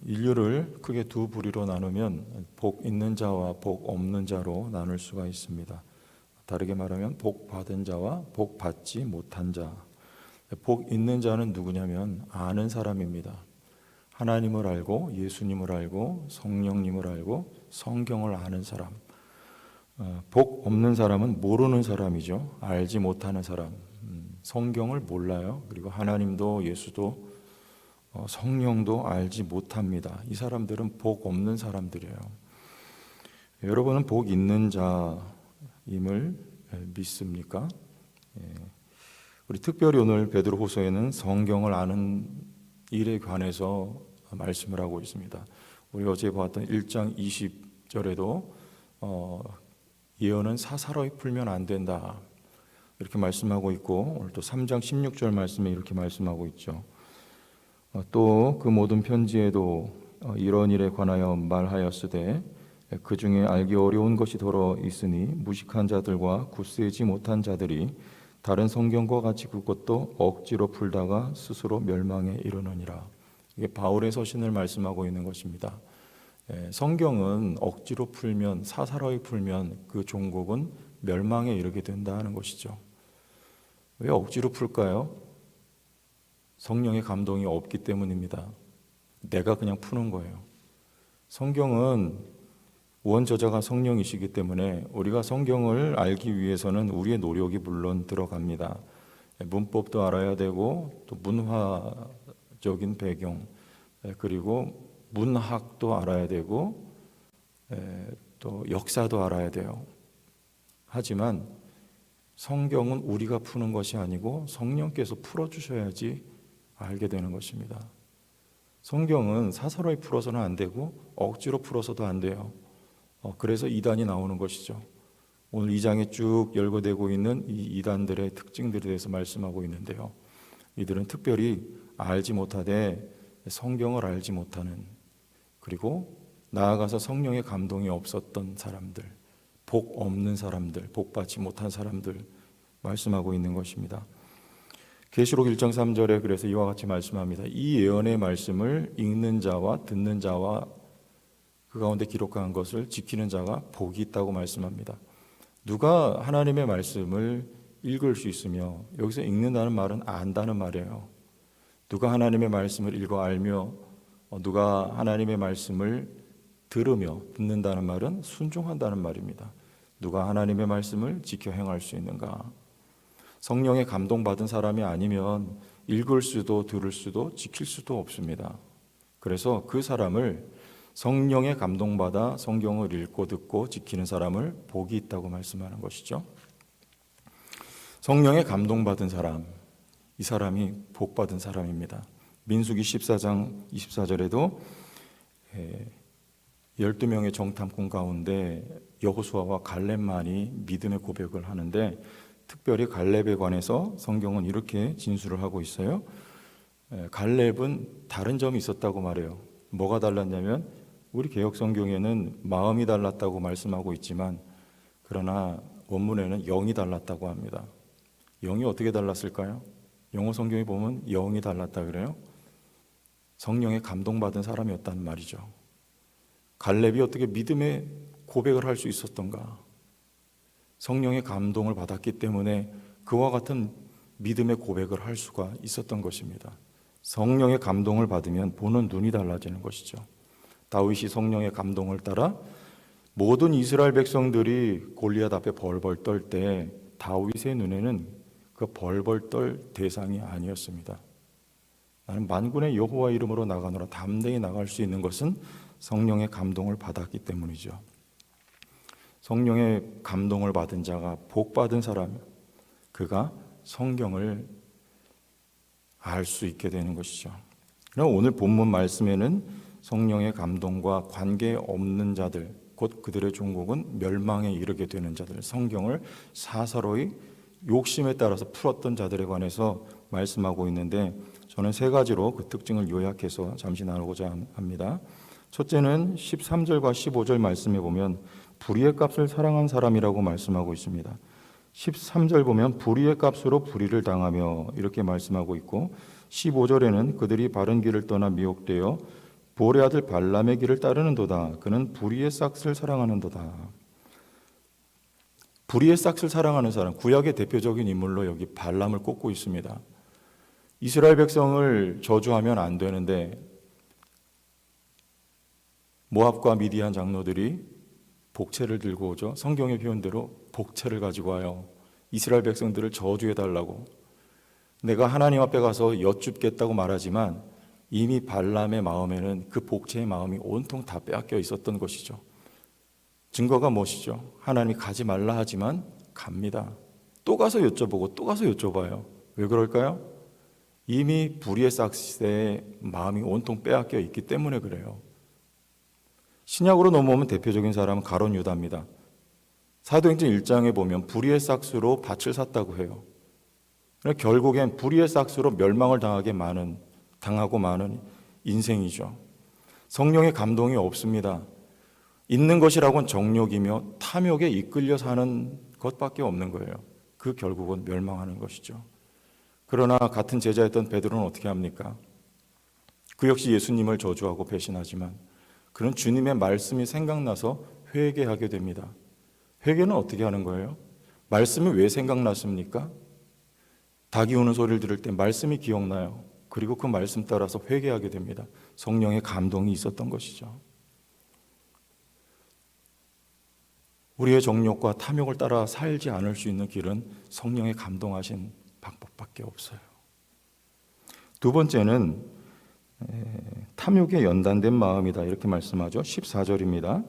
인류를 크게 두 부류로 나누면 복 있는 자와 복 없는 자로 나눌 수가 있습니다. 다르게 말하면 복 받은 자와 복 받지 못한 자. 복 있는 자는 누구냐면 아는 사람입니다. 하나님을 알고 예수님을 알고 성령님을 알고 성경을 아는 사람. 복 없는 사람은 모르는 사람이죠. 알지 못하는 사람. 성경을 몰라요. 그리고 하나님도 예수도 성령도 알지 못합니다. 이 사람들은 복 없는 사람들이에요. 여러분은 복 있는 자임을 믿습니까? 우리 특별히 오늘 베드로후서에는 성경을 아는 일에 관해서 말씀을 하고 있습니다. 우리 어제 보았던 1장 20절에도 예언은 사사로이 풀면 안 된다 이렇게 말씀하고 있고, 오늘 또 3장 16절 말씀에 이렇게 말씀하고 있죠. 또 그 모든 편지에도 이런 일에 관하여 말하였으되 그 중에 알기 어려운 것이 더러 있으니 무식한 자들과 굳세지 못한 자들이 다른 성경과 같이 그것도 억지로 풀다가 스스로 멸망에 이르느니라. 이게 바울의 서신을 말씀하고 있는 것입니다. 성경은 억지로 풀면, 사사로이 풀면 그 종국은 멸망에 이르게 된다 하는 것이죠. 왜 억지로 풀까요? 성령의 감동이 없기 때문입니다. 내가 그냥 푸는 거예요. 성경은 원저자가 성령이시기 때문에 우리가 성경을 알기 위해서는 우리의 노력이 물론 들어갑니다. 문법도 알아야 되고 또 문화적인 배경 그리고 문학도 알아야 되고 또 역사도 알아야 돼요. 하지만 성경은 우리가 푸는 것이 아니고 성령께서 풀어주셔야지 알게 되는 것입니다. 성경은 사사로이 풀어서는 안 되고 억지로 풀어서도 안 돼요. 그래서 이단이 나오는 것이죠. 오늘 2장에 쭉 열거되고 있는 이 이단들의 특징들에 대해서 말씀하고 있는데요. 이들은 특별히 알지 못하되 성경을 알지 못하는, 그리고 나아가서 성령의 감동이 없었던 사람들, 복 없는 사람들, 복 받지 못한 사람들 말씀하고 있는 것입니다. 계시록 1장 3절에 그래서 이와 같이 말씀합니다. 이 예언의 말씀을 읽는 자와 듣는 자와 그 가운데 기록한 것을 지키는 자가 복이 있다고 말씀합니다. 누가 하나님의 말씀을 읽을 수 있으며, 여기서 읽는다는 말은 안다는 말이에요. 누가 하나님의 말씀을 읽어 알며, 누가 하나님의 말씀을 들으며, 듣는다는 말은 순종한다는 말입니다. 누가 하나님의 말씀을 지켜 행할 수 있는가? 성령에 감동받은 사람이 아니면 읽을 수도 들을 수도 지킬 수도 없습니다. 그래서 그 사람을, 성령에 감동받아 성경을 읽고 듣고 지키는 사람을 복이 있다고 말씀하는 것이죠. 성령에 감동받은 사람, 이 사람이 복받은 사람입니다. 민수기 14장 24절에도 12명의 정탐꾼 가운데 여호수아와 갈렙만이 믿음의 고백을 하는데, 특별히 갈렙에 관해서 성경은 이렇게 진술을 하고 있어요. 갈렙은 다른 점이 있었다고 말해요. 뭐가 달랐냐면, 우리 개역 성경에는 마음이 달랐다고 말씀하고 있지만, 그러나 원문에는 영이 달랐다고 합니다. 영이 어떻게 달랐을까요? 영어 성경에 보면 영이 달랐다 그래요. 성령에 감동받은 사람이었다는 말이죠. 갈렙이 어떻게 믿음의 고백을 할 수 있었던가? 성령의 감동을 받았기 때문에 그와 같은 믿음의 고백을 할 수가 있었던 것입니다. 성령의 감동을 받으면 보는 눈이 달라지는 것이죠. 다윗이 성령의 감동을 따라 모든 이스라엘 백성들이 골리앗 앞에 벌벌 떨 때 다윗의 눈에는 그 벌벌 떨 대상이 아니었습니다. 나는 만군의 여호와 이름으로 나가노라 담대히 나갈 수 있는 것은 성령의 감동을 받았기 때문이죠. 성령의 감동을 받은 자가 복 받은 사람, 그가 성경을 알 수 있게 되는 것이죠. 그럼 오늘 본문 말씀에는 성령의 감동과 관계없는 자들, 곧 그들의 종국은 멸망에 이르게 되는 자들, 성경을 사사로이 욕심에 따라서 풀었던 자들에 관해서 말씀하고 있는데, 저는 세 가지로 그 특징을 요약해서 잠시 나누고자 합니다. 첫째는 13절과 15절 말씀에 보면 불의의 값을 사랑한 사람이라고 말씀하고 있습니다. 13절 보면 불의의 값으로 불의를 당하며 이렇게 말씀하고 있고, 15절에는 그들이 바른 길을 떠나 미혹되어 보올의 아들 발람의 길을 따르는도다. 그는 불의의 싹을 사랑하는도다. 불의의 싹을 사랑하는 사람, 구약의 대표적인 인물로 여기 발람을 꼽고 있습니다. 이스라엘 백성을 저주하면 안 되는데 모압과 미디안 장로들이 복채를 들고 오죠. 성경의 표현대로 복채를 가지고 와요. 이스라엘 백성들을 저주해달라고. 내가 하나님 앞에 가서 여쭙겠다고 말하지만 이미 발람의 마음에는 그 복채의 마음이 온통 다 빼앗겨 있었던 것이죠. 증거가 무엇이죠? 하나님이 가지 말라 하지만 갑니다. 또 가서 여쭤보고 또 가서 여쭤봐요. 왜 그럴까요? 이미 불의의 싹스의 마음이 온통 빼앗겨 있기 때문에 그래요. 신약으로 넘어오면 대표적인 사람은 가룟 유다입니다. 사도행전 1장에 보면 불의의 싹스로 밭을 샀다고 해요. 결국엔 불의의 싹스로 멸망을 당하고 마는 인생이죠. 성령의 감동이 없습니다. 있는 것이라고는 정욕이며 탐욕에 이끌려 사는 것밖에 없는 거예요. 그 결국은 멸망하는 것이죠. 그러나 같은 제자였던 베드로는 어떻게 합니까? 그 역시 예수님을 저주하고 배신하지만 그는 주님의 말씀이 생각나서 회개하게 됩니다. 회개는 어떻게 하는 거예요? 말씀이 왜 생각났습니까? 닭이 우는 소리를 들을 때 말씀이 기억나요. 그리고 그 말씀 따라서 회개하게 됩니다. 성령의 감동이 있었던 것이죠. 우리의 정욕과 탐욕을 따라 살지 않을 수 있는 길은 성령의 감동하신 방법밖에 없어요. 두 번째는 탐욕에 연단된 마음이다 이렇게 말씀하죠. 14절입니다.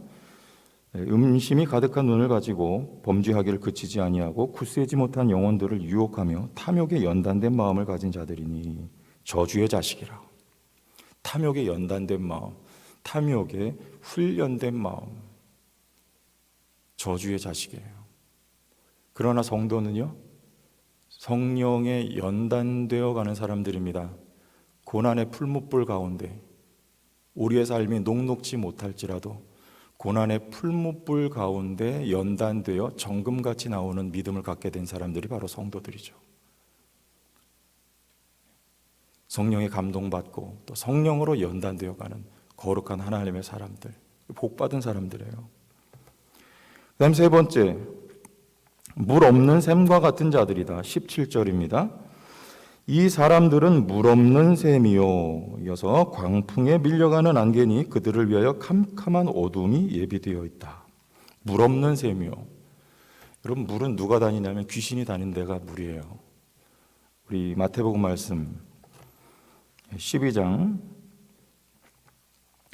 음심이 가득한 눈을 가지고 범죄하기를 그치지 아니하고 굳세지 못한 영혼들을 유혹하며 탐욕에 연단된 마음을 가진 자들이니 저주의 자식이라. 탐욕에 연단된 마음, 탐욕에 훈련된 마음, 저주의 자식이에요. 그러나 성도는요, 성령에 연단되어 가는 사람들입니다. 고난의 풀무불 가운데 우리의 삶이 녹록지 못할지라도 고난의 풀무불 가운데 연단되어 정금같이 나오는 믿음을 갖게 된 사람들이 바로 성도들이죠. 성령에 감동받고 또 성령으로 연단되어 가는 거룩한 하나님의 사람들, 복받은 사람들이에요. 그 다음 세 번째, 물 없는 샘과 같은 자들이다. 17절입니다. 이 사람들은 물 없는 샘이요 이어서 광풍에 밀려가는 안개니 그들을 위하여 캄캄한 어둠이 예비되어 있다. 물 없는 샘이요. 여러분, 물은 누가 다니냐면 귀신이 다니는 데가 물이에요. 우리 마태복음 말씀 12장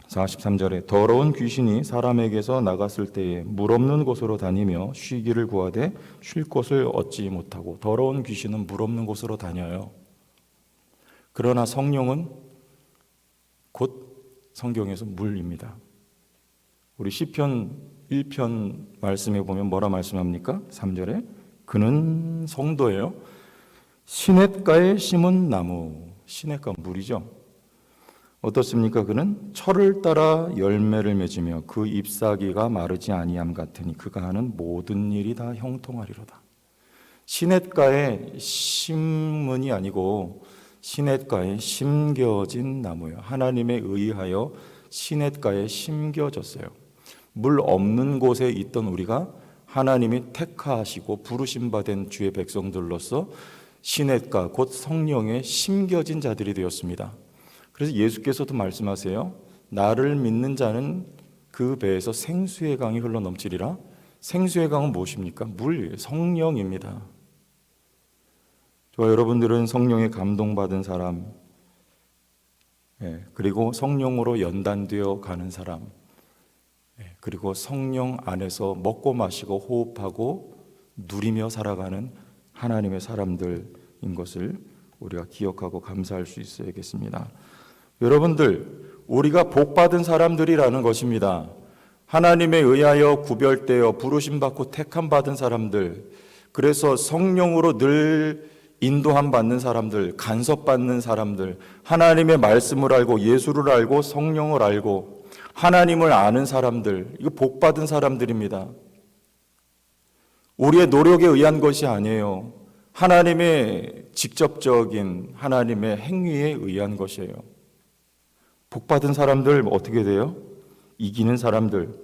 43절에 더러운 귀신이 사람에게서 나갔을 때에 물 없는 곳으로 다니며 쉬기를 구하되 쉴 곳을 얻지 못하고. 더러운 귀신은 물 없는 곳으로 다녀요. 그러나 성령은 곧 성경에서 물입니다. 우리 시편 1편 말씀에 보면 뭐라 말씀합니까? 3절에 그는 성도예요. 시냇가에 심은 나무. 시냇가 물이죠. 어떻습니까? 그는 철을 따라 열매를 맺으며 그 잎사귀가 마르지 아니함 같으니 그가 하는 모든 일이 다 형통하리로다. 시냇가에 심은이 아니고 시냇가에 심겨진 나무예요. 하나님에 의하여 시냇가에 심겨졌어요. 물 없는 곳에 있던 우리가 하나님이 택하시고 부르심 받은 주의 백성들로서 시냇가 곧 성령에 심겨진 자들이 되었습니다. 그래서 예수께서도 말씀하세요. 나를 믿는 자는 그 배에서 생수의 강이 흘러넘치리라. 생수의 강은 무엇입니까? 물, 성령입니다. 저와 여러분들은 성령에 감동받은 사람, 그리고 성령으로 연단되어 가는 사람, 그리고 성령 안에서 먹고 마시고 호흡하고 누리며 살아가는 하나님의 사람들인 것을 우리가 기억하고 감사할 수 있어야겠습니다. 여러분들, 우리가 복받은 사람들이라는 것입니다. 하나님에 의하여 구별되어 부르심받고 택함받은 사람들, 그래서 성령으로 늘 인도함 받는 사람들, 간섭받는 사람들, 하나님의 말씀을 알고 예수를 알고 성령을 알고 하나님을 아는 사람들, 이거 복받은 사람들입니다. 우리의 노력에 의한 것이 아니에요. 하나님의 직접적인 하나님의 행위에 의한 것이에요. 복받은 사람들 어떻게 돼요? 이기는 사람들.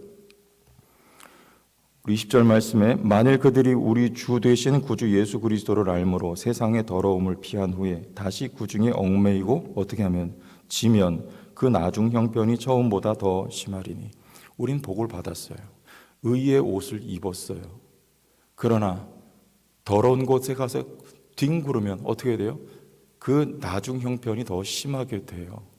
우리 20절 말씀에 만일 그들이 우리 주 되신 구주 예수 그리스도를 알므로 세상의 더러움을 피한 후에 다시 구중에 얽매이고 어떻게 하면 지면 그 나중 형편이 처음보다 더 심하리니. 우린 복을 받았어요. 의의 옷을 입었어요. 그러나 더러운 곳에 가서 뒹구르면 어떻게 돼요? 그 나중 형편이 더 심하게 돼요.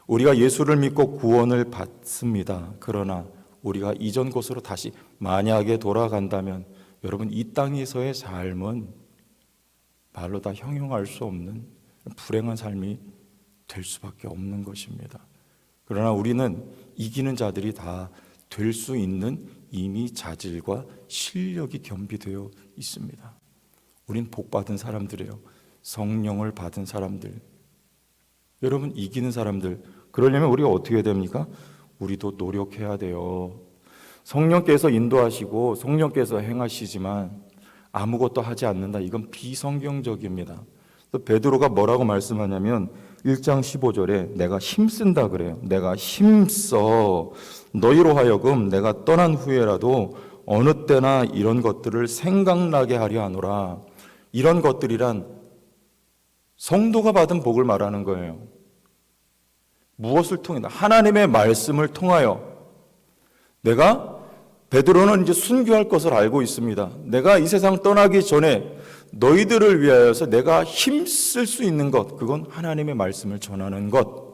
우리가 예수를 믿고 구원을 받습니다. 그러나 우리가 이전 곳으로 다시 만약에 돌아간다면 여러분 이 땅에서의 삶은 말로 다 형용할 수 없는 불행한 삶이 될 수밖에 없는 것입니다. 그러나 우리는 이기는 자들이 다 될 수 있는 이미 자질과 실력이 겸비되어 있습니다. 우린 복받은 사람들이에요. 성령을 받은 사람들. 여러분 이기는 사람들. 그러려면 우리가 어떻게 해야 됩니까? 우리도 노력해야 돼요. 성령께서 인도하시고 성령께서 행하시지만 아무것도 하지 않는다. 이건 비성경적입니다. 또 베드로가 뭐라고 말씀하냐면 1장 15절에 내가 힘쓴다 그래요. 내가 힘써 너희로 하여금 내가 떠난 후에라도 어느 때나 이런 것들을 생각나게 하려 하노라. 이런 것들이란 성도가 받은 복을 말하는 거예요. 무엇을 통해? 하나님의 말씀을 통하여. 내가 베드로는 이제 순교할 것을 알고 있습니다. 내가 이 세상 떠나기 전에 너희들을 위하여서 내가 힘쓸 수 있는 것, 그건 하나님의 말씀을 전하는 것.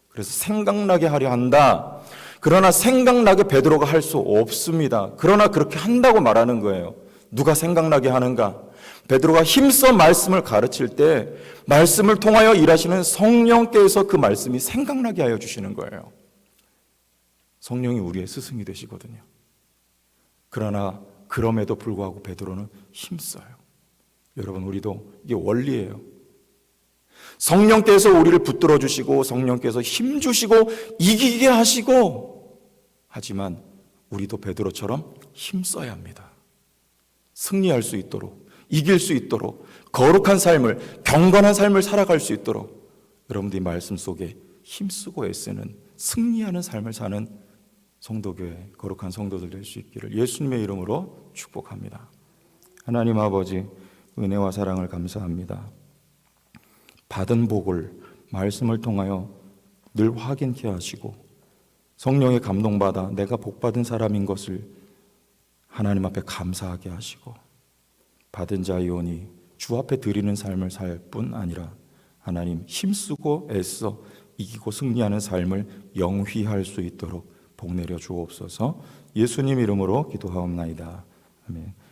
그래서 생각나게 하려 한다. 그러나 생각나게 베드로가 할 수 없습니다. 그러나 그렇게 한다고 말하는 거예요. 누가 생각나게 하는가? 베드로가 힘써 말씀을 가르칠 때 말씀을 통하여 일하시는 성령께서 그 말씀이 생각나게 하여 주시는 거예요. 성령이 우리의 스승이 되시거든요. 그러나 그럼에도 불구하고 베드로는 힘써요. 여러분 우리도 이게 원리예요. 성령께서 우리를 붙들어 주시고 성령께서 힘 주시고 이기게 하시고, 하지만 우리도 베드로처럼 힘써야 합니다. 승리할 수 있도록, 이길 수 있도록, 거룩한 삶을, 경건한 삶을 살아갈 수 있도록 여러분들이 말씀 속에 힘쓰고 애쓰는, 승리하는 삶을 사는 성도교회, 거룩한 성도들 될 수 있기를 예수님의 이름으로 축복합니다. 하나님 아버지, 은혜와 사랑을 감사합니다. 받은 복을 말씀을 통하여 늘 확인케 하시고 성령의 감동받아 내가 복받은 사람인 것을 하나님 앞에 감사하게 하시고, 받은 자이오니 주 앞에 드리는 삶을 살 뿐 아니라 하나님 힘쓰고 애써 이기고 승리하는 삶을 영휘할 수 있도록 복 내려 주옵소서. 예수님 이름으로 기도하옵나이다. 아멘.